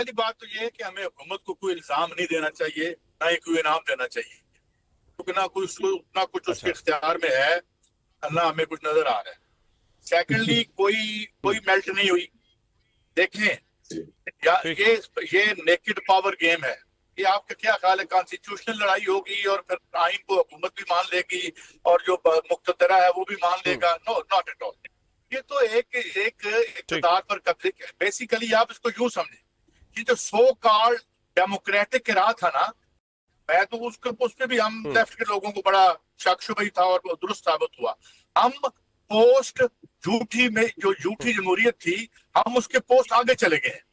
پہلی بات تو یہ ہے کہ ہمیں حکومت کو کوئی الزام نہیں دینا چاہیے، نہ ہی کوئی انعام دینا چاہیے، کیونکہ نہ کچھ اس کے اختیار میں ہے، نہ ہمیں کچھ نظر آ رہا ہے۔ سیکنڈلی کوئی میلٹ نہیں ہوئی۔ دیکھیں یہ نیکڈ پاور گیم ہے۔ یہ آپ کا کیا خیال ہے کانسٹیٹیوشنل لڑائی ہوگی اور پھر آئین کو حکومت بھی مان لے گی اور جو مقتدرہ ہے وہ بھی مان لے گا؟ نو، ناٹ ایٹ آل۔ یہ تو ایک اقتدار پر قبضے، بیسیکلی آپ اس کو یوں سمجھیں کہ جو سو کال ڈیموکریٹک راہ تھا نا، میں تو اس پہ بھی ہم لیفٹ کے لوگوں کو بڑا شک شبہ تھا اور وہ درست ثابت ہوا۔ ہم پوسٹ جھوٹی جمہوریت تھی، ہم اس کے پوسٹ آگے چلے گئے ہیں۔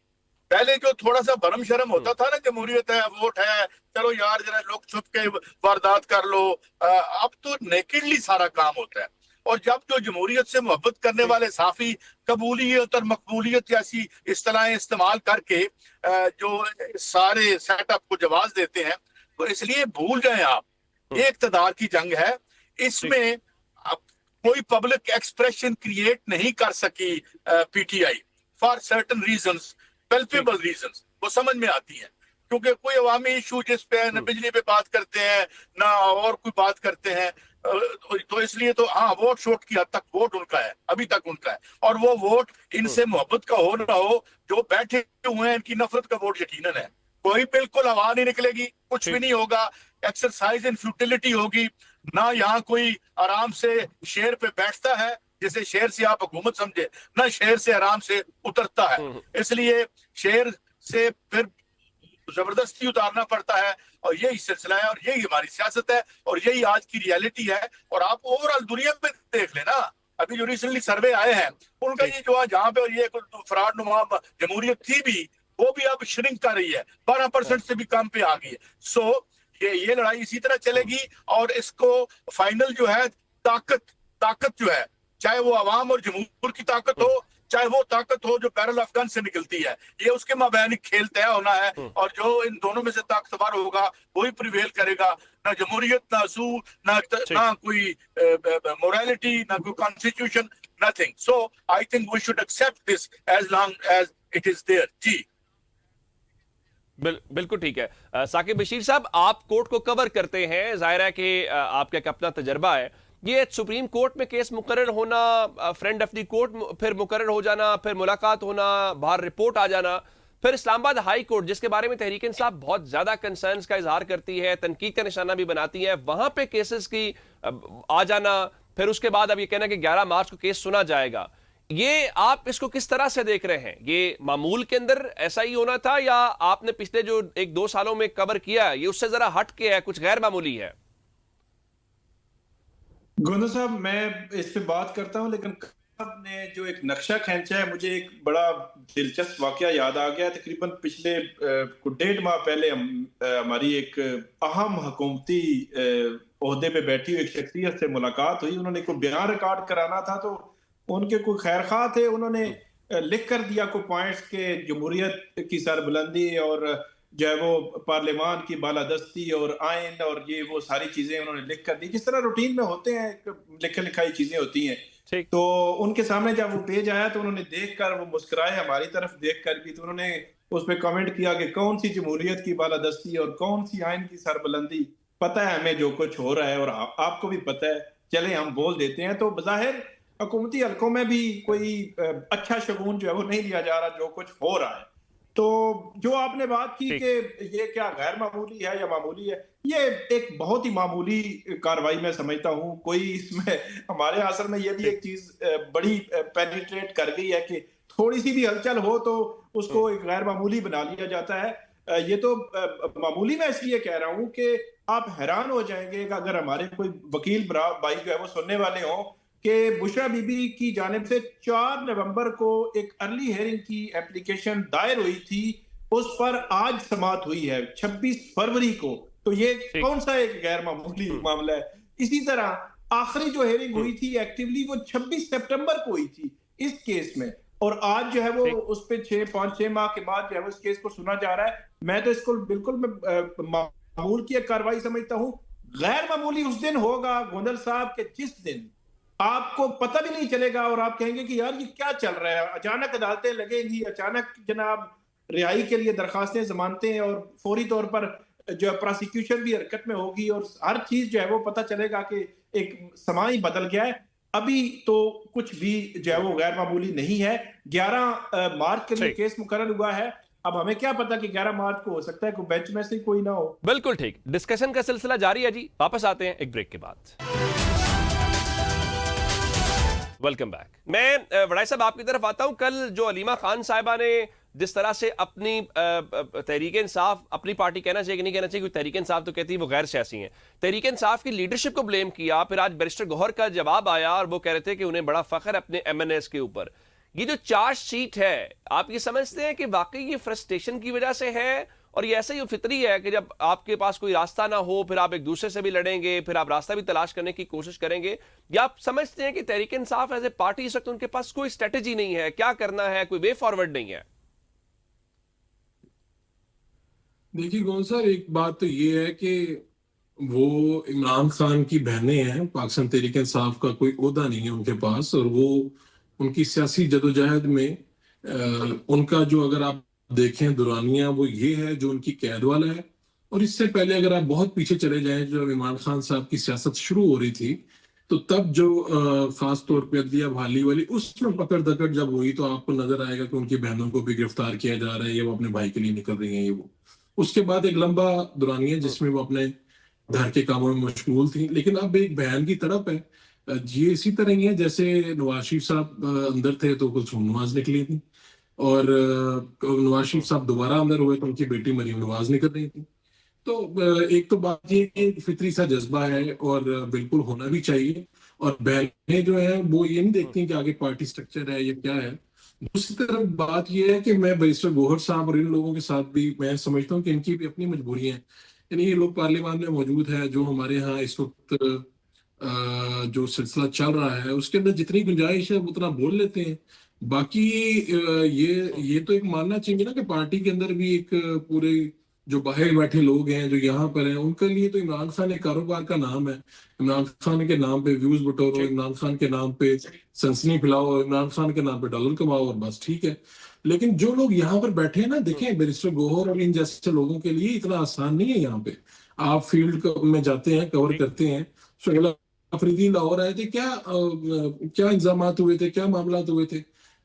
پہلے جو تھوڑا سا برم شرم ہوتا تھا نا، جمہوریت ہے، ووٹ ہے، چلو یار ذرا لوگ چھپ کے واردات کر لو، اب تو نیکڈلی سارا کام ہوتا ہے۔ اور جب جو جمہوریت سے محبت کرنے والے صافی قبولیت اور مقبولیت جیسی اصطلاحیں استعمال کر کے جو سارے سیٹ اپ کو جواز دیتے ہیں، تو اس لیے بھول جائیں آپ، یہ اقتدار کی جنگ ہے۔ اس میں کوئی پبلک ایکسپریشن کریٹ نہیں کر سکی P T I for certain reasons, palpable reasons, وہ سمجھ میں آتی ہیں، کیونکہ کوئی عوامی ایشو جس پہ نہ بجلی پہ بات کرتے ہیں نہ اور کوئی بات کرتے ہیں، تو اس لیے تو ہاں ووٹ شوٹ کی حد تک ووٹ ان کا ہے، ابھی تک ان کا ہے، اور وہ ووٹ ان سے محبت کا ہو نہ ہو، جو بیٹھے ہوئے ہیں ان کی نفرت کا ووٹ یقیناً ہے۔ کوئی بالکل ہوا نہیں نکلے گی، کچھ بھی نہیں ہوگا، ایکسرسائز ان فیوٹیلٹی ہوگی، نہ یہاں کوئی آرام سے شیر پہ بیٹھتا ہے جسے شیر سے آپ حکومت سمجھے، نہ شیر سے آرام سے اترتا ہے۔ اس لیے شیر سے پھر زبردستی اتارنا پڑتا ہے، اور یہی سلسلہ ہے، اور یہی ہماری سیاست ہے، اور یہی آج کی ریالٹی ہے۔ اور آپ اوورآل دنیا میں دیکھ لیں نا، ابھی جو ریسنٹلی سروے آئے ہیں ان کا یہ جو جہاں پہ یہ فراڈ نما جمہوریت تھی بھی، وہ بھی اب شرنک کر رہی ہے، 12% سے بھی کم پہ آ گئی ہے۔ سو یہ لڑائی اسی طرح چلے گی، اور اس کو فائنل جو ہے طاقت جو ہے، چاہے وہ عوام اور جمہور کی طاقت ہو، چاہے وہ طاقت ہو جو بیرل افغان سے نکلتی ہے، یہ اس کے مابین کھیل طے ہونا ہے، اور جو ان دونوں میں سے طاقتور ہوگا وہی پریویل کرے گا۔ نہ جمہوریت، نہ اصول، نہ کوئی موریلٹی، نہ کوئی constitution, nothing. So I think we should accept this as long as it is there. جی بالکل ٹھیک ہے۔ ثاقب بشیر صاحب، آپ کورٹ کو کور کرتے ہیں، ظاہر ہے کہ آپ کا ایک اپنا تجربہ ہے۔ یہ سپریم کورٹ میں کیس مقرر ہونا، فرینڈ آف دی کورٹ پھر مقرر ہو جانا، پھر ملاقات ہونا، باہر رپورٹ آ جانا، پھر اسلام آباد ہائی کورٹ جس کے بارے میں تحریک انصاف بہت زیادہ کنسرنز کا اظہار کرتی ہے، تنقید کا نشانہ بھی بناتی ہے، وہاں پہ کیسز کی آ جانا، پھر اس کے بعد اب یہ کہنا کہ 11 مارچ کو کیس سنا جائے گا، یہ آپ اس کو کس طرح سے دیکھ رہے ہیں؟ یہ معمول کے اندر ایسا ہی ہونا تھا، یا آپ نے پچھلے جو 1-2 سالوں میں کور کیا ہے یہ اس سے ذرا ہٹ کے ہے، کچھ غیر معمولی ہے؟ گوندل صاحب، میں اس پہ بات کرتا ہوں، لیکن صاحب نے جو ایک نقشہ کھینچا ہے، مجھے ایک بڑا دلچسپ واقعہ یاد آ گیا۔ تقریباً پچھلے 1.5 ماہ پہلے ہماری ایک اہم حکومتی عہدے پہ بیٹھی ہوئی ایک شخصیت سے ملاقات ہوئی۔ انہوں نے کوئی بیان ریکارڈ کرانا تھا، تو ان کے کوئی خیر خواہ تھے، انہوں نے لکھ کر دیا کوئی پوائنٹس کہ جمہوریت کی سربلندی اور جو ہے وہ پارلیمان کی بالادستی اور آئین اور یہ وہ ساری چیزیں انہوں نے لکھ کر دی، جس طرح روٹین میں ہوتے ہیں، لکھے لکھائی چیزیں ہوتی ہیں۔ تو ان کے سامنے جب وہ پیج آیا تو انہوں نے دیکھ کر وہ مسکرائے، ہماری طرف دیکھ کر بھی، تو انہوں نے اس پہ کمنٹ کیا کہ کون سی جمہوریت کی بالادستی اور کون سی آئین کی سربلندی، پتہ ہے ہمیں جو کچھ ہو رہا ہے اور آپ کو بھی پتہ ہے، چلیں ہم بول دیتے ہیں۔ تو بظاہر حکومتی حلقوں میں بھی کوئی اچھا شگون جو ہے وہ نہیں لیا جا رہا جو کچھ ہو رہا ہے۔ تو جو آپ نے بات کی کہ یہ کیا غیر معمولی ہے یا معمولی ہے، یہ ایک بہت ہی معمولی کاروائی میں سمجھتا ہوں۔ کوئی اس میں ہمارے عصر میں یہ بھی ایک چیز بڑی پینیٹریٹ کر گئی ہے کہ تھوڑی سی بھی ہلچل ہو تو اس کو ایک غیر معمولی بنا لیا جاتا ہے۔ یہ تو معمولی میں اس لیے کہہ رہا ہوں کہ آپ حیران ہو جائیں گے کہ اگر ہمارے کوئی وکیل بھائی جو ہے وہ سننے والے ہوں کہ بشرا بی بی کی جانب سے 4 نومبر کو ایک ارلی ہیئرنگ کی اپلیکیشن دائر ہوئی تھی، اس پر آج سماعت ہوئی ہے 26 فروری کو۔ تو یہ کون سا ایک غیر معمولی معاملہ ہے؟ اسی طرح آخری جو ہیئرنگ ہوئی تھی ایکٹیولی وہ 26 سپٹمبر کو ہوئی تھی اس کیس میں، اور آج جو ہے وہ اس پہ 5-6 ماہ کے بعد جو ہے وہ اس کیس کو سنا جا رہا ہے۔ میں تو اس کو بالکل معمول کی ایک کاروائی سمجھتا ہوں۔ غیر معمولی اس دن ہوگا گوندل صاحب کہ جس دن آپ کو پتہ بھی نہیں چلے گا اور آپ کہیں گے کہ یار یہ کیا چل رہا ہے، اچانک عدالتیں لگیں گی، اچانک جناب رہائی کے لیے درخواستیں، ضمانتیں، اور فوری طور پر جو ہے پراسیکیوشن بھی حرکت میں ہوگی، اور ہر چیز جو ہے وہ پتہ چلے گا کہ ایک سماں ہی بدل گیا ہے. ابھی تو کچھ بھی جو ہے وہ غیر معمولی نہیں ہے. 11 مارچ کے لیے کیس مقرر ہوا ہے. اب ہمیں کیا پتا کہ 11 مارچ کو ہو سکتا ہے کوئی بینچ میں سے کوئی نہ ہو. بالکل ٹھیک. ڈسکشن کا سلسلہ جاری ہے جی. واپس آتے ہیں ایک بریک کے بعد. Welcome back. میں وڑائی صاحب آپ کی طرف آتا ہوں. کل جو علیمہ خان صاحبہ نے جس طرح سے اپنی تحریک انصاف، اپنی پارٹی کہنا چاہیے کہ نہیں کہنا چاہیے، کوئی تحریک انصاف تو کہتی ہے وہ غیر سیاسی ہیں، تحریک انصاف کی لیڈرشپ کو بلیم کیا. پھر آج بیرسٹر گوہر کا جواب آیا اور وہ کہہ رہے تھے کہ انہیں بڑا فخر ہے اپنے ایم این ایس کے اوپر. یہ جو چارج شیٹ ہے، آپ یہ سمجھتے ہیں کہ واقعی یہ فرسٹریشن کی وجہ سے ہے، اور یہ ایسا ہی فطری ہے کہ جب آپ کے پاس کوئی راستہ نہ ہو پھر آپ ایک دوسرے سے بھی لڑیں گے، پھر آپ راستہ بھی تلاش کرنے کی کوشش کریں گے، یا آپ سمجھتے ہیں کہ Tehreek Insaf as a party اس وقت ان کے پاس کوئی اسٹریٹجی نہیں ہے، کیا کرنا ہے، کوئی وے فارورڈ نہیں ہے؟ دیکھیے گون صاحب، ایک بات تو یہ ہے کہ وہ عمران خان کی بہنیں ہیں. پاکستان تحریک انصاف کا کوئی عہدہ نہیں ہے ان کے پاس، اور وہ ان کی سیاسی جدوجہد میں ان کا جو اگر آپ دیکھیں دورانیہ وہ یہ ہے جو ان کی قید والا ہے. اور اس سے پہلے اگر آپ بہت پیچھے چلے جائیں، جب عمران خان صاحب کی سیاست شروع ہو رہی تھی تو تب جو خاص طور پہ عدلیہ بحالی والی اس میں پکڑ دکڑ جب ہوئی تو آپ کو نظر آئے گا کہ ان کی بہنوں کو بھی گرفتار کیا جا رہا ہے، یا وہ اپنے بھائی کے لیے نکل رہی ہیں. یہ وہ اس کے بعد ایک لمبا دورانیہ جس میں وہ اپنے گھر کے کاموں میں مشغول تھی. لیکن اب ایک بہن کی تڑپ ہے. یہ اسی طرح ہی ہے جیسے نواز شریف صاحب اندر تھے تو کلثوم نواز نکلی تھی، اور نواز شریف صاحب دوبارہ اندر ہوئے تو ان کی بیٹی مریم نواز نکل رہی تھی. تو ایک تو بات یہ کہ فطری سا جذبہ ہے اور بالکل ہونا بھی چاہیے. اور بہنیں جو ہیں وہ یہ نہیں دیکھتی کہ آگے پارٹی سٹرکچر ہے یا کیا ہے. دوسری طرف بات یہ ہے کہ میں بیرسٹر گوہر صاحب اور ان لوگوں کے ساتھ بھی میں سمجھتا ہوں کہ ان کی بھی اپنی مجبوریاں ہیں. یعنی یہ لوگ پارلیمان میں موجود ہے، جو ہمارے ہاں اس وقت جو سلسلہ چل رہا ہے اس کے اندر جتنی گنجائش ہے اتنا بول لیتے ہیں. باقی یہ تو ایک ماننا چاہیے نا کہ پارٹی کے اندر بھی ایک پورے جو باہر بیٹھے لوگ ہیں جو یہاں پر ہیں ان کے لیے تو عمران خان ایک کاروبار کا نام ہے. عمران خان کے نام پہ ویوز بٹورو، عمران خان کے نام پہ سنسنی پھیلاؤ، عمران خان کے نام پہ ڈالر کماؤ اور بس ٹھیک ہے. لیکن جو لوگ یہاں پر بیٹھے ہیں نا، دیکھیں بیرسٹر گوہر اور ان جیسے لوگوں کے لیے اتنا آسان نہیں ہے. یہاں پہ آپ فیلڈ میں جاتے ہیں، کور کرتے ہیں. سہیل آفریدی لاہور آئے تھے، کیا انضامات ہوئے تھے، کیا معاملات ہوئے تھے.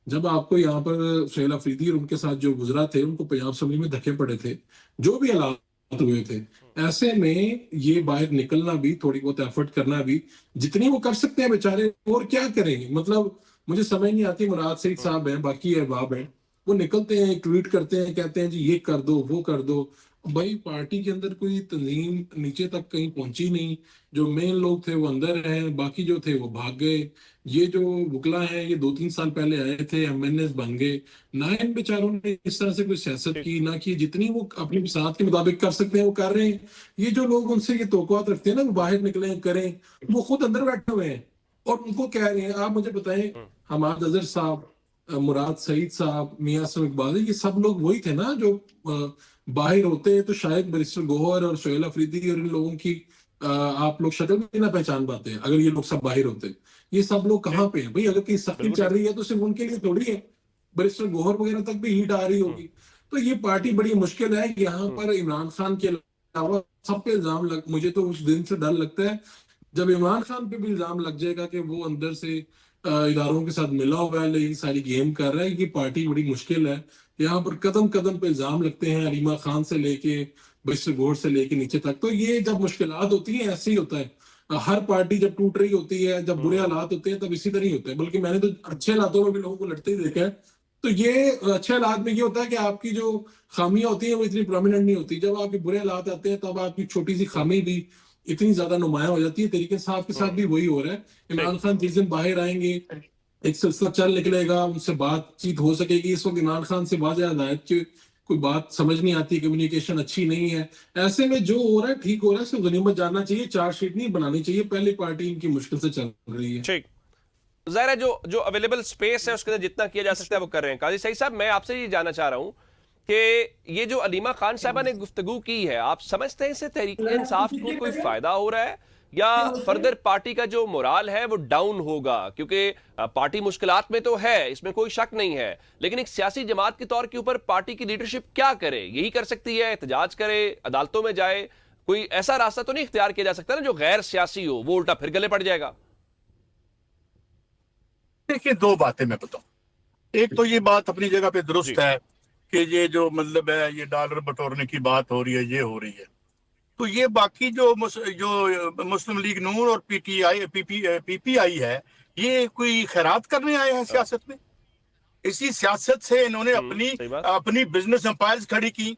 جب آپ کو یہاں پر سہیل آفریدی اور ان کے ساتھ جو گزرا تھے ان کو پنجاب اسمبلی میں دھکے پڑے تھے، جو بھی حالات ہوئے تھے، ایسے میں یہ باہر نکلنا بھی، تھوڑی بہت ایفرٹ کرنا بھی جتنی وہ کر سکتے ہیں بیچارے، اور کیا کریں گے. مطلب مجھے سمجھ نہیں آتی. مراد سعید صاحب ہیں، باقی احباب ہیں، وہ نکلتے ہیں، ٹویٹ کرتے ہیں، کہتے ہیں جی یہ کر دو وہ کر دو. بھائی پارٹی کے اندر کوئی تنظیم نیچے تک کہیں پہنچی نہیں. جو مین لوگ تھے وہ اندر ہیں، باقی جو تھے وہ بھاگ گئے. یہ جو وکلا ہیں یہ 2-3 سال پہلے آئے تھے، ایم این ایس بن گئے. نہ ان بیچاروں نے اس طرح سے کوئی سیاست کی، نہ کی. جتنی وہ اپنی بساط کے مطابق کر سکتے ہیں وہ کر رہے ہیں. یہ جو لوگ ان سے یہ توقعات رکھتے ہیں نا وہ باہر نکلیں کریں، وہ خود اندر بیٹھے ہوئے ہیں اور ان کو کہہ رہے ہیں. آپ مجھے بتائیں، حماد اظہر صاحب، مراد سعید صاحب، میاں اسلم اقبال، یہ سب لوگ وہی تھے نا جو باہر ہوتے تو شاید بیرسٹر گوہر اور سہیل آفریدی اور ان لوگوں کی آپ لوگ شکل بھی نہ پہچان پاتے. اگر یہ لوگ سب باہر ہوتے، یہ سب لوگ کہاں پہ ہیں بھائی؟ اگر کہیں سختی چل رہی ہے تو صرف ان کے لیے تھوڑی ہے، بیرسٹر گوہر وغیرہ تک بھی ہیٹ آ رہی ہوگی. تو یہ پارٹی بڑی مشکل ہے. یہاں پر عمران خان کے علاوہ سب پہ الزام مجھے تو اس دن سے ڈر لگتا ہے جب عمران خان پہ بھی الزام لگ جائے گا کہ وہ اندر سے اداروں کے ساتھ ملا ہوا ہے، یہ ساری گیم کر رہا ہے. یہ پارٹی بڑی مشکل ہے. یہاں پر قدم قدم پہ الزام لگتے ہیں، علیمہ خان سے لے کے بیرسٹر گوہر سے لے کے نیچے تک. تو یہ جب مشکلات ہوتی ہیں ایسے ہی ہوتا ہے. ہر پارٹی جب ٹوٹ رہی ہوتی ہے، جب برے حالات ہوتے ہیں تب اسی طرح ہی ہوتے ہیں. بلکہ میں نے تو اچھے حالاتوں میں بھی لوگوں کو لڑتے ہی دیکھا ہے. تو یہ اچھے حالات میں یہ ہوتا ہے کہ آپ کی جو خامیاں ہوتی ہیں وہ اتنی پرومیننٹ نہیں ہوتی. جب آپ کے برے حالات آتے ہیں تب آپ کی چھوٹی سی خامی بھی اتنی زیادہ نمایاں ہو جاتی ہے. طریقے صاحب کے ساتھ بھی وہی ہو رہا ہے. عمران خان جس دن باہر آئیں گے ایک سلسلہ چل نکلے گا، ان سے بات چیت ہو سکے گی. اس وقت عمران خان سے واضح ہدایت کی کوئی بات سمجھ نہیں آتی، کمیونیکیشن اچھی نہیں ہے. ایسے میں جو ہو رہا ہے ٹھیک ہو رہا ہے، صرف غنیمت جاننا چاہیے. چارج شیٹ نہیں بنانی چاہیے. پہلی پارٹی ان کی مشکل سے چل رہی ہے. ٹھیک، ظاہر ہے جو اویلیبل سپیس ہے اس کے اندر جتنا کیا جا سکتا ہے وہ کر رہے ہیں. قاضی سعید صاحب، میں آپ سے یہ جاننا چاہ رہا ہوں کہ یہ جو علیمہ خان صاحبہ نے گفتگو کی ہے، آپ سمجھتے ہیں اس سے تحریک انصاف کو کوئی فائدہ ہو رہا ہے؟ یا فردر پارٹی کا جو مورال ہے وہ ڈاؤن ہوگا؟ کیونکہ پارٹی مشکلات میں تو ہے، اس میں کوئی شک نہیں ہے، لیکن ایک سیاسی جماعت کے طور کے اوپر پارٹی کی لیڈرشپ کیا کرے؟ یہی کر سکتی ہے احتجاج کرے، عدالتوں میں جائے؟ کوئی ایسا راستہ تو نہیں اختیار کیا جا سکتا نا جو غیر سیاسی ہو، وہ الٹا پھر گلے پڑ جائے گا؟ دیکھیں، دو باتیں میں بتاؤں. ایک تو یہ بات اپنی جگہ پہ درست ہے کہ یہ جو مطلب ہے یہ ڈالر بٹورنے کی بات ہو رہی ہے، یہ ہو رہی ہے. تو یہ باقی جو مسلم لیگ نون اور پی پی آئی ہے، یہ کوئی خیرات کرنے آئے ہیں سیاست میں. اسی سیاست سے انہوں نے صحیح بات. اپنی بزنس امپائرز کھڑی کی.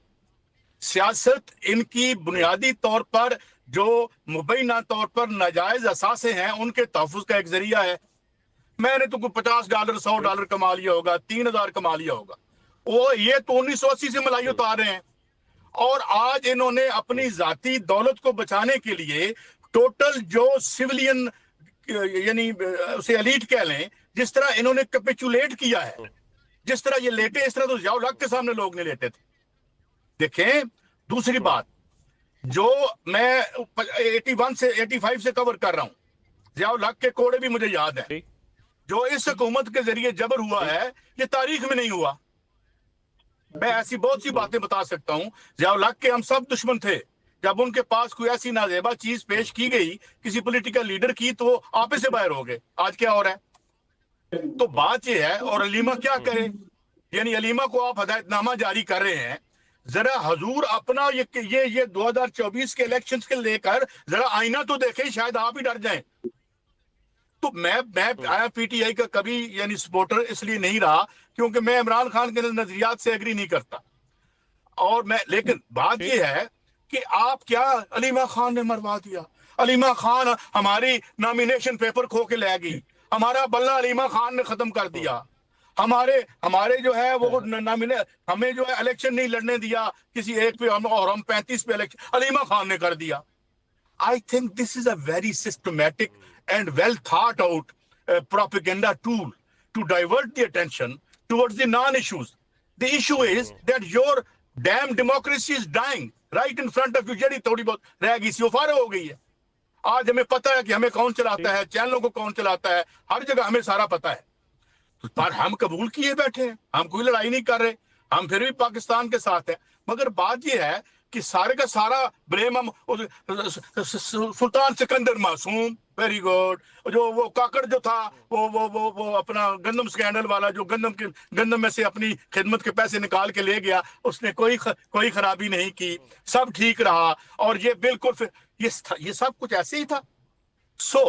سیاست ان کی بنیادی طور پر جو مبینہ طور پر ناجائز اثاثے ہیں ان کے تحفظ کا ایک ذریعہ ہے. میں نے تو کوئی $50 $100 کما لیا ہوگا، 3000 کما لیا ہوگا. یہ تو 1980 سے ملائی اتار رہے ہیں. اور آج انہوں نے اپنی ذاتی دولت کو بچانے کے لیے ٹوٹل جو سیولین یعنی اسے ایلیٹ کہہ لیں، جس طرح انہوں نے کیپیچولیٹ کیا ہے، جس طرح یہ لیٹے، اس طرح تو ضیاء الحق کے سامنے لوگ نہیں لیٹے تھے. دیکھیں، دوسری بات جو میں 81 سے 85 سے کور کر رہا ہوں، ضیاء الحق کے کوڑے بھی مجھے یاد ہے. جو اس حکومت کے ذریعے جبر ہوا ہے یہ تاریخ میں نہیں ہوا. میں ایسی بہت سی باتیں بتا سکتا ہوں. ضیاء الحق کے ہم سب دشمن تھے. جب ان کے پاس کوئی ایسی نازیبا چیز پیش کی گئی کسی پولیٹیکل لیڈر کی تو وہ آپے سے باہر ہو گئے. آج کیا ہو رہا ہے؟ تو بات یہ ہے. اور علیمہ کیا کرے؟ یعنی علیمہ کو آپ ہدایت نامہ جاری کر رہے ہیں. ذرا حضور اپنا یہ 2024 کے الیکشنز کے لے کر ذرا آئینہ تو دیکھیں، شاید آپ ہی ڈر جائیں. تو میں پی ٹی آئی کا کبھی یعنی سپورٹر اس لیے نہیں رہا کیونکہ میں عمران خان کے نظریات سے ایگری نہیں کرتا. اور لیکن بات یہ ہے کہ آپ کیا علیمہ خان نے مروا دیا. علیمہ خان ہماری نامینیشن پیپر کھو کے لے گئی. ہمارا بلہ علیمہ خان نے ختم کر دیا. ہمارے جو ہے وہ ہمیں جو ہے الیکشن نہیں لڑنے دیا کسی ایک پہ، اور ہم 35 پہ الیکشن علیمہ خان نے کر دیا. I think this is a very systematic and well thought out propaganda tool to divert the attention towards the non-issues. The issue is that your damn democracy is dying right in front of you. جڑی تھوڑی بہت رہ گئی سی وہ فارغ ہو گئی ہے. آج ہمیں پتہ ہے کہ ہمیں کون چلاتا ہے، چینلوں کو کون چلاتا ہے، ہر جگہ ہمیں سارا پتہ ہے. پر ہم قبول کیے بیٹھے ہیں، ہم کوئی لڑائی نہیں کر رہے، ہم پھر بھی پاکستان کے ساتھ ہیں. مگر بات یہ ہے کہ سارے کا سارا بلیم ہم سلطان سکندر معصوم، ویری گڈ، جو وہ کاکڑ جو تھا وہ اپنا گندم سکینڈل والا، جو گندم میں سے اپنی خدمت کے پیسے نکال کے لے گیا، اس نے کوئی خرابی نہیں کی، سب ٹھیک رہا. اور یہ بالکل یہ سب کچھ ایسے ہی تھا. So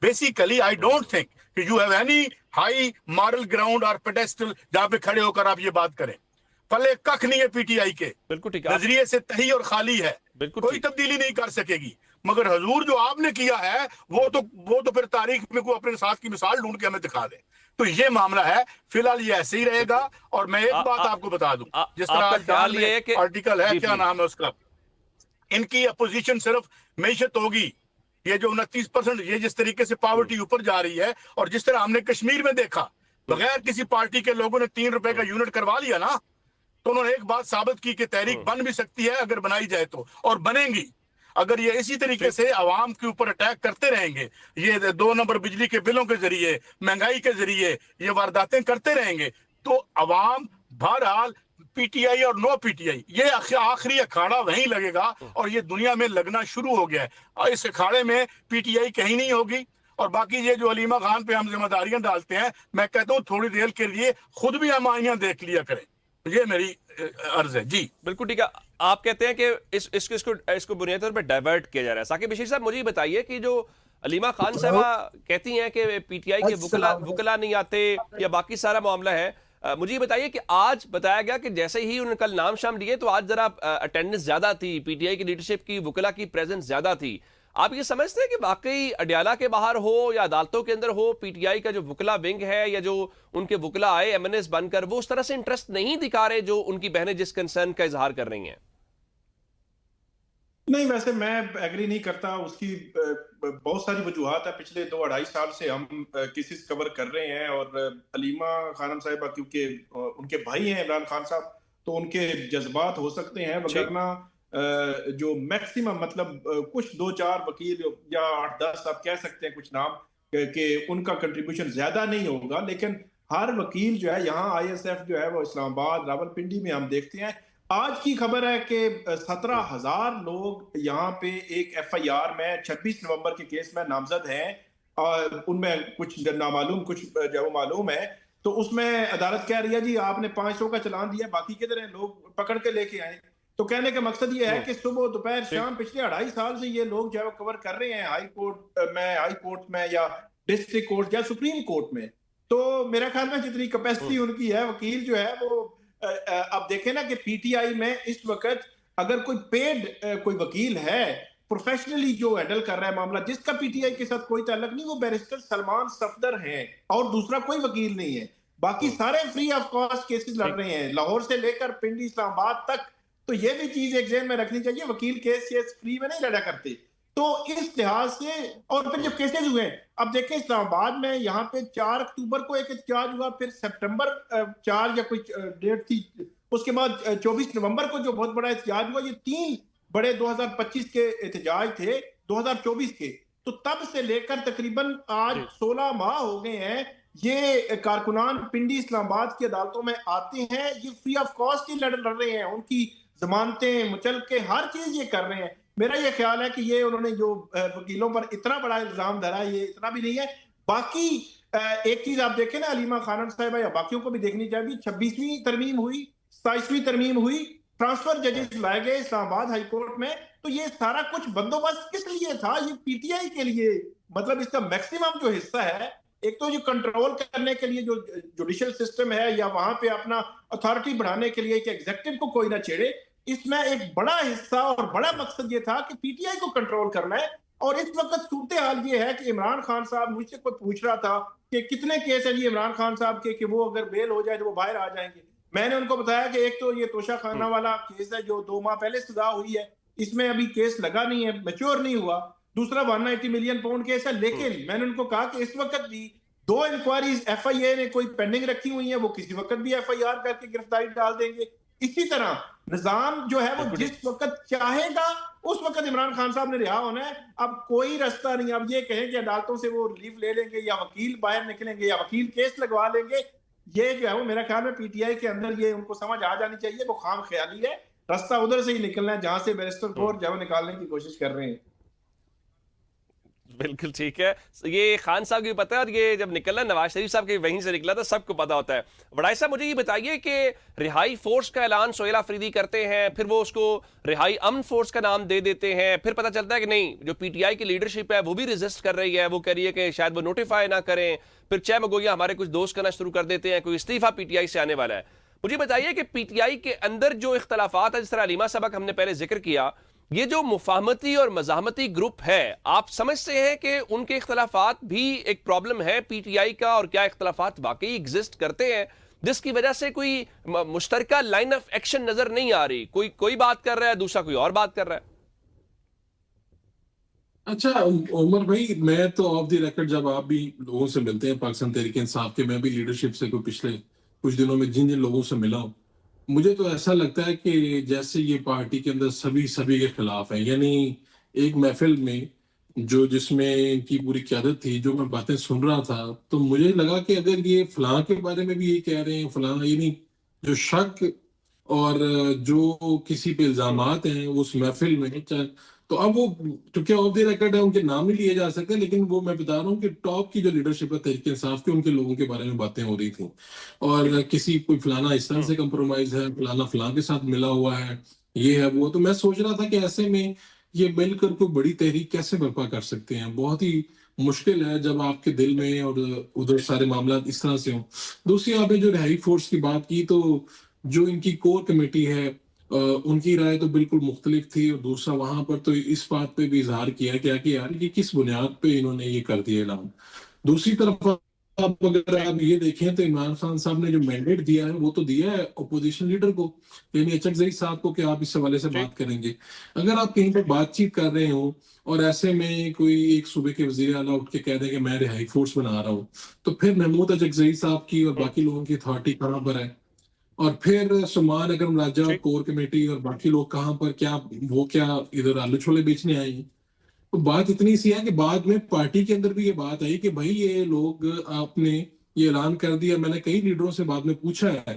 basically I don't think کہ you have any high moral ground اور پیڈسٹل جہاں پہ کھڑے ہو کر آپ یہ بات کریں. پلے ککھ نہیں ہے پی ٹی آئی کے، بالکل ٹھیک ہے، نظریے سے تہی اور خالی ہے، کوئی تبدیلی نہیں کر سکے گی. مگر حضور جو آپ نے کیا ہے وہ تو پھر تاریخ میں کوئی اپنے ساتھ کی مثال ڈھونڈ کے ہمیں دکھا دے. تو یہ معاملہ ہے. فی الحال یہ ایسے ہی رہے گا. اور میں ایک بات آپ کو بتا دوں، جس طرح آرٹیکل ہے، کیا نام ہے اس کا، ان کی اپوزیشن صرف معیشت ہوگی. یہ جو 29%، یہ جس طریقے سے پاورٹی اوپر جا رہی ہے، اور جس طرح ہم نے کشمیر میں دیکھا بغیر کسی پارٹی کے لوگوں نے 3 روپے کا یونٹ کروا لیا نا، تو انہوں نے ایک بات ثابت کی کہ تحریک بن بھی سکتی ہے اگر بنائی جائے تو، اور بنیں گی. اگر یہ اسی طریقے سے عوام کے اوپر اٹیک کرتے رہیں گے، یہ 2 نمبر بجلی کے بلوں کے ذریعے، مہنگائی کے ذریعے یہ وارداتیں کرتے رہیں گے، تو عوام بہرحال پی ٹی آئی اور نو پی ٹی آئی یہ آخری اکھاڑا وہیں لگے گا. اور یہ دنیا میں لگنا شروع ہو گیا ہے. اور اس اکھاڑے میں پی ٹی آئی کہیں نہیں ہوگی. اور باقی یہ جو علیمہ خان پہ ہم ذمہ داریاں ڈالتے ہیں، میں کہتا ہوں تھوڑی دیر کے لیے خود بھی ہم آئینیاں دیکھ لیا کریں. یہ میری عرض ہے. جی بالکل ٹھیک ہے. آپ کہتے ہیں کہ اس کو بنیادی طور پر ڈائیورٹ کیا جا رہا ہے. ثاقب بشیر صاحب، مجھے بتائیے کہ جو علیمہ خان صاحبہ کہتی ہیں کہ پی ٹی آئی کے وکلا نہیں آتے یا باقی سارا معاملہ ہے، مجھے بتائیے کہ آج بتایا گیا کہ جیسے ہی انہوں نے کل نام شام لیے تو آج ذرا اٹینڈنس زیادہ تھی، پی ٹی آئی کی لیڈرشپ کی، وکلا کی پریزنس زیادہ تھی. آپ یہ سمجھتے ہیں کہ واقعی اڈیالہ کے باہر ہو یا عدالتوں کے اندر ہو، پی ٹی آئی کا جو وکلا ونگ ہے یا جو ان کے وکلا آئے ایم این ایس بن کر، وہ اس طرح سے انٹرسٹ نہیں دکھا رہے جو ان کی بہنیں جس کنسرن کا اظہار کر رہی ہیں؟ نہیں، ویسے میں ایگری نہیں کرتا. اس کی بہت ساری وجوہات ہیں. پچھلے 2-2.5 سال سے ہم کیسز کور کر رہے ہیں، اور علیمہ خانم صاحبہ کیونکہ ان کے بھائی ہیں عمران خان صاحب، تو ان کے جذبات ہو سکتے ہیں، وگرنہ جو میکسیمم مطلب کچھ 2-4 وکیل یا 8-10 آپ کہہ سکتے ہیں کچھ نام کہ ان کا کنٹریبیوشن زیادہ نہیں ہوگا، لیکن ہر وکیل جو ہے یہاں آئی ایس ایف جو ہے وہ اسلام آباد راولپنڈی میں ہم دیکھتے ہیں. آج کی خبر ہے کہ 17,000 لوگ یہاں پہ ایک ایف آئی آر میں 26 نومبر کے کیس میں نامزد ہیں، اور ان میں کچھ نامعلوم کچھ جو معلوم ہے. تو اس میں عدالت کہہ رہی ہے جی آپ نے 500 کا چلان دیا، باقی کدھر ہیں، لوگ پکڑ کے لے کے آئے. تو کہنے کا مقصد یہ ہے کہ صبح دوپہر شام پچھلے 2.5 سال سے یہ لوگ جو ہے کور کر رہے ہیں ہائی کورٹ میں یا ڈسٹرکٹ کورٹ یا سپریم کورٹ میں. تو میرا خیال میں جتنی کیپیسٹی ان کی ہے، وکیل جو ہے وہ اب دیکھیں نا کہ پی ٹی آئی میں اس وقت اگر کوئی پیڈ کوئی وکیل ہے پروفیشنلی جو ہینڈل کر رہا ہے معاملہ، جس کا پی ٹی آئی کے ساتھ کوئی تعلق نہیں، وہ بیرسٹر سلمان صفدر ہیں، اور دوسرا کوئی وکیل نہیں ہے. باقی سارے فری آف کاسٹ کیسز لڑ رہے ہیں، لاہور سے لے کر پنڈی اسلام آباد تک. تو یہ بھی چیز ایک ذہن میں رکھنی چاہیے، وکیل کیس فری میں نہیں لڑا کرتے. تو اس لحاظ سے، اور پھر جب کیسز ہوئے، اب دیکھیں اسلام آباد میں یہاں پہ 4 اکتوبر کو ایک احتجاج ہوا، پھر سپٹمبر 4 یا کوئی ڈیٹ تھی، اس کے بعد 24 نومبر کو جو بہت بڑا احتجاج ہوا. یہ 3 بڑے 2025 کے احتجاج تھے 2024 کے. تو تب سے لے کر تقریباً آج 16 ماہ ہو گئے ہیں یہ کارکنان پنڈی اسلام آباد کی عدالتوں میں آتے ہیں، یہ فری آف کاسٹ ہی لڑ رہے ہیں، ان کی ضمانتیں مچل کے ہر چیز یہ کر رہے ہیں. میرا یہ خیال ہے کہ یہ انہوں نے جو وکیلوں پر اتنا بڑا الزام دھرا ہے، یہ اتنا بھی نہیں ہے. باقی ایک چیز آپ دیکھیں نا، علیمہ خانم صاحبہ یا باقیوں کو بھی دیکھنی چاہیے. 26ویں ترمیم ہوئی، 27ویں ترمیم ہوئی، ٹرانسفر ججز لائے گئے اسلام آباد ہائی کورٹ میں. تو یہ سارا کچھ بندوبست کس لیے تھا؟ یہ پی ٹی آئی کے لیے. مطلب اس کا میکسیمم جو حصہ ہے، ایک تو یہ کنٹرول کرنے کے لیے جو جوڈیشل سسٹم ہے، یا وہاں پہ اپنا اتھارٹی بڑھانے کے لیے کہ ایگزیکٹو کو کوئی نہ چھیڑے، اس میں ایک بڑا حصہ اور بڑا مقصد یہ تھا کہ پی ٹی آئی کو کنٹرول کرنا ہے. اور اس وقت صورتحال یہ ہے کہ عمران خان صاحب، مجھ سے کوئی پوچھ رہا تھا کہ کتنے کیس ہیں جی عمران خان صاحب کے کہ وہ اگر بیل ہو جائے تو وہ باہر آ جائیں گے. میں نے ان کو بتایا کہ ایک تو یہ توشہ خانہ والا کیس ہے جو 2 ماہ پہلے سزا ہوئی ہے، اس میں ابھی کیس لگا نہیں ہے، میچور نہیں ہوا. دوسرا 190 ملین پاؤنڈ کیس ہے. لیکن میں نے ان کو کہا کہ اس وقت بھی 2 انکوائریز ایف آئی اے نے کوئی پینڈنگ رکھی ہوئی ہیں، وہ کسی وقت بھی ایف آئی آر کر کے گرفتاری ڈال دیں گے. اسی طرح نظام جو ہے وہ جس وقت چاہے گا اس وقت عمران خان صاحب نے رہا ہونا ہے. اب کوئی رستہ نہیں. اب یہ کہیں کہ عدالتوں سے وہ ریلیف لے لیں گے یا وکیل باہر نکلیں گے یا وکیل کیس لگوا لیں گے، یہ جو ہے وہ میرا خیال میں پی ٹی آئی کے اندر یہ ان کو سمجھ آ جانی چاہیے، وہ خام خیالی ہے. رستہ ادھر سے ہی نکلنا ہے جہاں سے بیرسٹر کور جو ہے نکالنے کی کوشش کر رہے ہیں. بالکل ٹھیک ہے. یہ خان صاحب کی پتہ ہے، اور یہ جب نکلنا نواز شریف صاحب کے وہیں سے نکلا تھا، سب کو پتا ہوتا ہے. وڈائی صاحب مجھے یہ بتائیے کہ رہائی فورس کا اعلان سہیل آفریدی کرتے ہیں، پھر وہ اس کو رہائی امن فورس کا نام دے دیتے ہیں، پھر پتہ چلتا ہے کہ نہیں، جو پی ٹی آئی کی لیڈرشپ ہے وہ بھی ریزسٹ کر رہی ہے، وہ کہہ رہی ہے کہ شاید وہ نوٹیفائی نہ کریں. پھر چھ مگویا ہمارے کچھ دوست کرنا شروع کر دیتے ہیں، کوئی استعفیٰ پی ٹی آئی سے آنے والا ہے. مجھے بتائیے کہ پی ٹی آئی کے اندر جو اختلافات ہیں، جس طرح علیمہ صاحب ہم نے پہلے ذکر کیا، یہ جو مفاہمتی اور مزاحمتی گروپ ہے، آپ سمجھتے ہیں کہ ان کے اختلافات بھی ایک پرابلم ہے پی ٹی آئی کا، اور کیا اختلافات واقعی ایگزسٹ کرتے ہیں جس کی وجہ سے کوئی مشترکہ لائن آف ایکشن نظر نہیں آ رہی؟ کوئی بات کر رہا ہے، دوسرا کوئی اور بات کر رہا ہے. اچھا عمر بھائی، میں تو آف دی ریکارڈ جب آپ بھی لوگوں سے ملتے ہیں پاکستان تحریک انصاف کے، میں بھی لیڈرشپ سے کوئی پچھلے کچھ دنوں میں جن لوگوں سے ملا ہوں، مجھے تو ایسا لگتا ہے کہ جیسے یہ پارٹی کے اندر سبھی کے خلاف ہیں. یعنی ایک محفل میں جس میں ان کی پوری قیادت تھی، جو میں باتیں سن رہا تھا، تو مجھے لگا کہ اگر یہ فلاں کے بارے میں بھی یہ کہہ رہے ہیں فلاں، یعنی جو شک اور جو کسی پہ الزامات ہیں اس محفل میں، تو اب وہ چونکہ آف دی ریکارڈ ہے، ان کے نام نہیں لیے جا سکتے، لیکن وہ میں بتا رہا ہوں کہ ٹاپ کی جو لیڈرشپ ہے تحریک انصاف کے، ان کے لوگوں کے بارے میں باتیں ہو رہی تھیں، اور کسی کوئی فلانا اس طرح سے کمپرومائز ہے، فلانا فلاں کے ساتھ ملا ہوا ہے، یہ ہے وہ. تو میں سوچ رہا تھا کہ ایسے میں یہ مل کر کوئی بڑی تحریک کیسے برپا کر سکتے ہیں. بہت ہی مشکل ہے جب آپ کے دل میں اور ادھر سارے معاملات اس طرح سے ہوں. دوسری آپ نے جو رہائی فورس کی بات کی، تو جو ان کی کور کمیٹی ہے ان کی رائے تو بالکل مختلف تھی، اور دوسرا وہاں پر تو اس بات پہ بھی اظہار کیا کہ یار یہ کس بنیاد پہ انہوں نے یہ کر دیا اعلان. دوسری طرف اگر آپ یہ دیکھیں تو عمران خان صاحب نے جو مینڈیٹ دیا ہے وہ تو دیا ہے اپوزیشن لیڈر کو، یعنی اچکزئی صاحب کو، کہ آپ اس حوالے سے بات کریں گے. اگر آپ کہیں پر بات چیت کر رہے ہوں اور ایسے میں کوئی ایک صوبے کے وزیر اعلیٰ اٹھ کے کہہ دے کہ میں رہائی فورس بنا رہا ہوں، تو پھر محمود اچکزئی صاحب کی اور باقی لوگوں کی اتھارٹی کہاں پر ہے؟ اور پھر سلمان اکرم راجہ اور ٹھیک کور کمیٹی اور باقی لوگ کہاں پر کیا ادھر آلو چھولے بیچنے آئے ہیں. تو بات اتنی سی ہے کہ بعد میں پارٹی کے اندر بھی یہ بات آئی کہ بھائی یہ لوگ آپ نے یہ اعلان کر دیا. میں نے کئی لیڈروں سے بعد میں پوچھا ہے,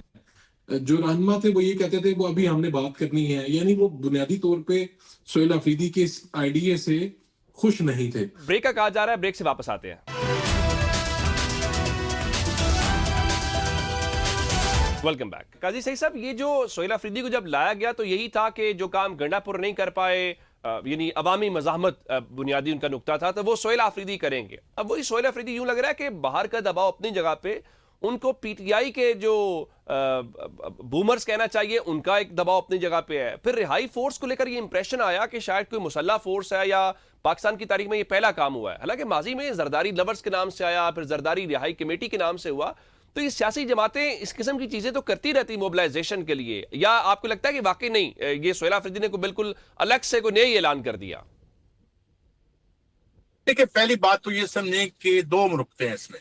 جو رہنما تھے وہ یہ کہتے تھے وہ ابھی ہم نے بات کرنی ہے, یعنی وہ بنیادی طور پہ سہیل آفریدی کے اس آئیڈیا سے خوش نہیں تھے. بریک کا کہا جا رہا ہے, بریک سے واپس آتے ہیں. Welcome back. قاضی سعید صاحب, یہ جو سہیل آفریدی کو جب لایا گیا تو یہی تھا کہ جو کام گنڈا پور نہیں کر پائے, یعنی عوامی مزاحمت بنیادی ان کا نقطہ تھا, تو وہ سہیل آفریدی کریں گے. اب وہی سہیل آفریدی یوں لگ رہا ہے کہ باہر کا دباؤ اپنی جگہ پہ, ان کو پی ٹی آئی کے جو بومرز کہنا چاہیے ان کا ایک دباؤ اپنی جگہ پہ ہے. پھر رہائی فورس کو لے کر یہ امپریشن آیا کہ شاید کوئی مسلح فورس ہے یا پاکستان کی تاریخ میں یہ پہلا کام ہوا ہے. حالانکہ ماضی میں زرداری لورز کے نام سے آیا, پھر زرداری رہائی کمیٹی کے نام سے ہوا. تو یہ سیاسی جماعتیں اس قسم کی چیزیں تو کرتی رہتی موبلائزیشن کے لیے, یا آپ کو لگتا ہے کہ واقعی نہیں یہ سہیل آفریدی نے کوئی بالکل الگ سے کوئی نیا اعلان کر دیا؟ دیکھیں, پہلی بات تو یہ سمجھیں کہ دو نقطے ہیں اس میں.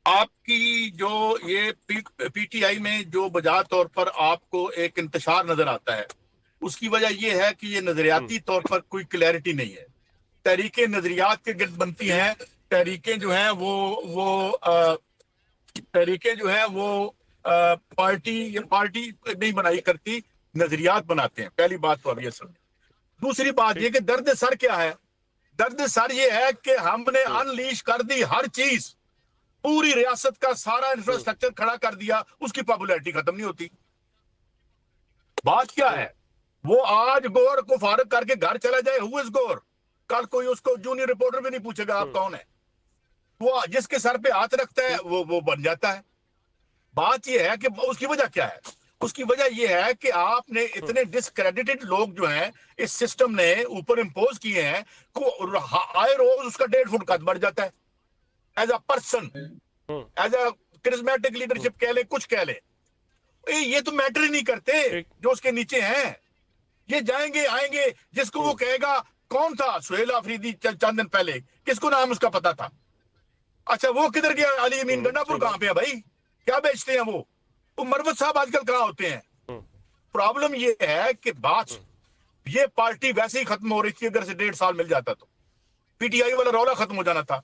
آپ کی جو یہ پی ٹی آئی میں جو بجا طور پر آپ کو ایک انتشار نظر آتا ہے, اس کی وجہ یہ ہے کہ یہ نظریاتی طور پر کوئی کلیئرٹی نہیں ہے. تحریکیں نظریات کے گرد بنتی ہیں, تحریکیں جو ہیں وہ پارٹی نہیں بنائی کرتی, نظریات بناتے ہیں. پہلی بات تو اب یہ سمجھیں. دوسری بات یہ کہ درد سر کیا ہے. درد سر یہ ہے کہ ہم نے انلیش کر دی ہر چیز, پوری ریاست کا سارا انفراسٹرکچر کھڑا کر دیا, اس کی پاپولیرٹی ختم نہیں ہوتی. بات کیا ہے, وہ آج گور کو فارغ کر کے گھر چلا جائے, ہو از گور, کل کوئی اس کو جونیئر رپورٹر بھی نہیں پوچھے گا آپ کون ہے. وہ جس کے سر پہ ہاتھ رکھتا ہے وہ بن جاتا ہے. بات یہ ہے کہ اس کی وجہ کیا ہے. اس کی وجہ یہ ہے کہ آپ نے اتنے ڈسکریڈیٹڈ لوگ جو ہیں اس سسٹم نے اوپر امپوز کیے ہیں, آئے روز اس کا 1.5 فٹ قد بڑھ جاتا ہے. As a person, as a charismatic leadership کہہ لیں, کچھ کہہ لیں, یہ تو میٹر ہی نہیں کرتے جو اس کے نیچے ہیں. یہ جائیں گے آئیں گے, جس کو وہ کہے گا کون تھا سہیل آفریدی چند دن پہلے, کس کو نام اس کا پتا تھا. اچھا وہ کدھر گیا, علی امین گنڈا پور کہاں پہ ہے بھائی, کیا بیچتے ہیں وہ مروت صاحب آج کل کہاں ہوتے ہیں. پرابلم یہ ہے کہ بات یہ پارٹی ویسے ہی ختم ہو رہی تھی, اگر سے 1.5 سال مل جاتا تو پی ٹی آئی والا رولا ختم ہو جانا تھا.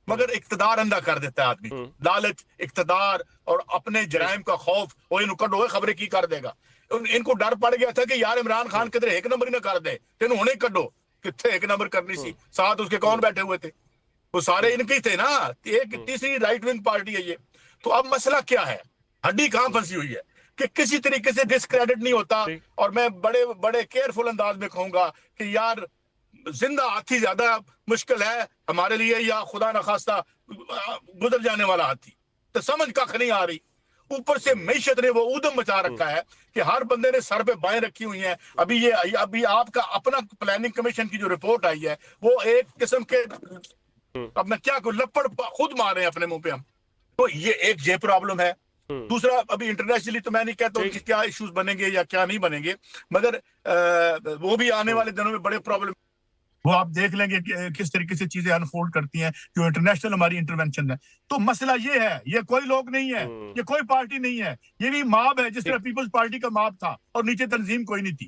مگر اقتدار اندھا کر دیتا ہے آدمی, لالچ, اقتدار اور اپنے جرائم کا خوف. وہ ان کڈ ہوئے خبریں کی کر دے گا. ان کو ڈر پڑ گیا تھا کہ یار عمران خان کدھر 1 نمبر ہی نہ کر دے, تینوں ہونے کڈو. کتنے 1 نمبر کرنی سی, ساتھ اس کے کون بیٹھے ہوئے تھے, وہ سارے ان کے تھے نا. ایک تیسری رائٹ ونگ پارٹی ہے یہ. تو اب مسئلہ کیا ہے, ہڈی کہاں پھنسی ہوئی ہے کہ کسی طریقے سے ڈسکریڈٹ نہیں ہوتا. اور میں بڑے کیئرفل انداز میں کہوں گا کہ یار زندہ ہاتھی زیادہ مشکل ہے ہمارے لیے, یا خدا نخواستہ گزر جانے والا ہاتھی. تو سمجھ کخ نہیں آ رہی. اوپر سے معیشت نے وہ اودم مچا رکھا ہے کہ ہر بندے نے سر پہ بائیں رکھی ہوئی ہیں. ابھی آپ کا اپنا پلاننگ کمیشن کی جو رپورٹ آئی ہے وہ ایک قسم کے, اب میں کیا کہوں, لپڑ خود مار رہے ہیں اپنے منہ پہ ہم. تو یہ پرابلم ہے. دوسرا, ابھی انٹرنیشنلی تو میں نہیں کہتا ہوں کہ کیا ایشوز بنیں گے یا کیا نہیں بنیں گے, مگر وہ بھی آنے والے دنوں میں بڑے پرابلم. وہ آپ دیکھ لیں گے کہ کس طریقے سے چیزیں انفولڈ کرتی ہیں جو انٹرنیشنل ہماری انٹرونشن ہے. تو مسئلہ یہ ہے, یہ کوئی لوگ نہیں ہے, یہ کوئی پارٹی نہیں ہے, یہ بھی ماب ہے, جس طرح پیپلز پارٹی کا ماب تھا اور نیچے تنظیم کوئی نہیں تھی.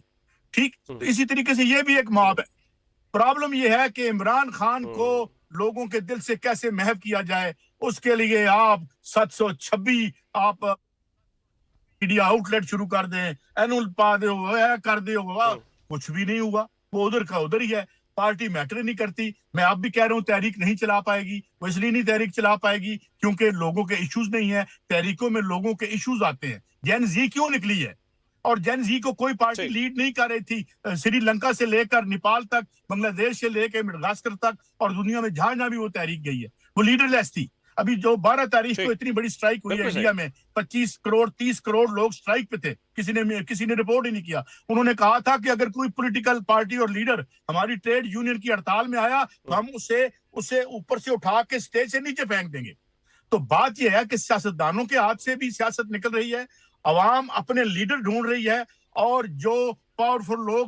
ٹھیک, تو اسی طریقے سے یہ بھی ایک ماب ہے. پرابلم یہ ہے کہ عمران خان کو لوگوں کے دل سے کیسے محو کیا جائے, اس کے لیے آپ 726 آپ میڈیا آؤٹ لیٹ شروع کر دیں, اینول پا دے کر دے, کچھ بھی نہیں ہوا. وہ ادھر کا ادھر ہی ہے. پارٹی میٹر نہیں کرتی. میں اب بھی کہہ رہا ہوں تحریک نہیں چلا پائے گی. وہ اس لیے نہیں تحریک چلا پائے گی کیونکہ لوگوں کے ایشوز نہیں ہیں. تحریکوں میں لوگوں کے ایشوز آتے ہیں. جین زی کیوں نکلی ہے, اور جین زی کو کوئی پارٹی لیڈ نہیں کر رہی تھی. سری لنکا سے لے کر نیپال تک, بنگلہ دیش سے لے کے مڈغاسکر تک, اور دنیا میں جہاں جہاں بھی وہ تحریک گئی ہے وہ لیڈر لیس تھی. ابھی جو 12 تاریخ کو اتنی بڑی سٹرائک ہوئی ہے انڈیا میں, 25 کروڑ 30 کروڑ لوگ سٹرائک پہ تھے, کسی نے رپورٹ ہی نہیں کیا. انہوں نے کہا تھا کہ اگر کوئی پولیٹیکل پارٹی اور لیڈر ہماری ٹریڈ یونین کی ہڑتال میں آیا تو ہم اسے اوپر سے اٹھا کے سٹیج سے نیچے پھینک دیں گے. تو بات یہ ہے کہ سیاستدانوں کے ہاتھ سے بھی سیاست نکل رہی ہے, عوام اپنے لیڈر ڈھونڈ رہی ہے, اور جو پاورفل لوگ